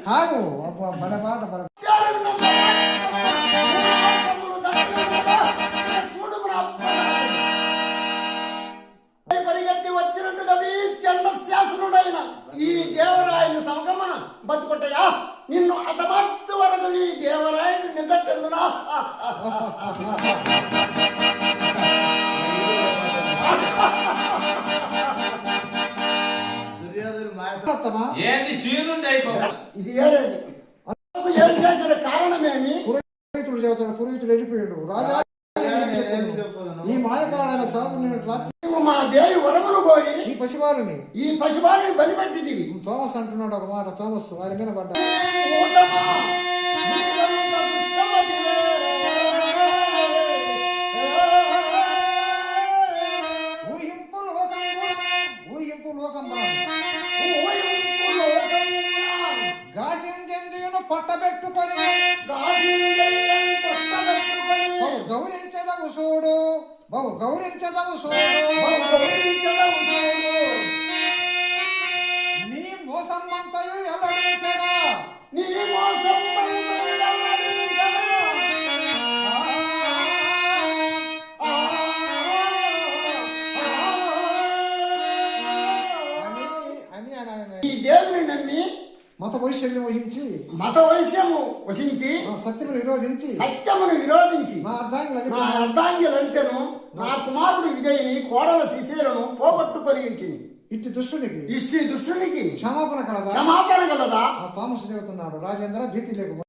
కాదు మన పాట మన పరిగెత్తి వచ్చినట్టుగా చండ శాసనుడైన ఈ దేవరాయని సమగమన బతుకొట్టయా నిన్ను అతమార్చు వరకు ఈ దేవరాయుడు నిద్ర చెందునా ఏది సీనుండి అయిపోవాలి ఇది ఏది ఏం చేసిన కారణమేమి పురోహితుడు చెబుతాడు పురోహితుడు వెళ్ళిపోయాడు రాజా ఈ మాయకాడైన సాధు నువ్వు మా దేవి వరములు కోరి ఈ పసివారిని బలిపెట్టిదివి థోమస్ అంటున్నాడు ఒక మాట థోమస్ వారి మీద పడ్డా ఊహింపు లోకం గాసింజంజును పొట్టబెట్టుకొని గౌరించదవు చూడు బహు గౌరించదవు చూడు నీ మోసమ్మంతయు ఎల్లడించగా నీ మోసం ఈ దేవుని నమ్మి మత వైశ్యం వహించి మత వైశ్యము వహించి సత్యమును విరోధించి నా నా అర్ధాంగి లలితను నా కుమారుడు విజయని కోడల శిశీలను పోగొట్టుకొని ఇంటిని ఇట్టి దుష్టునికి దుష్టునికి క్షమాపణ కలదా ఆ థామస్ చెబుతున్నాడు రాజేంద్ర భీతి లేకుండా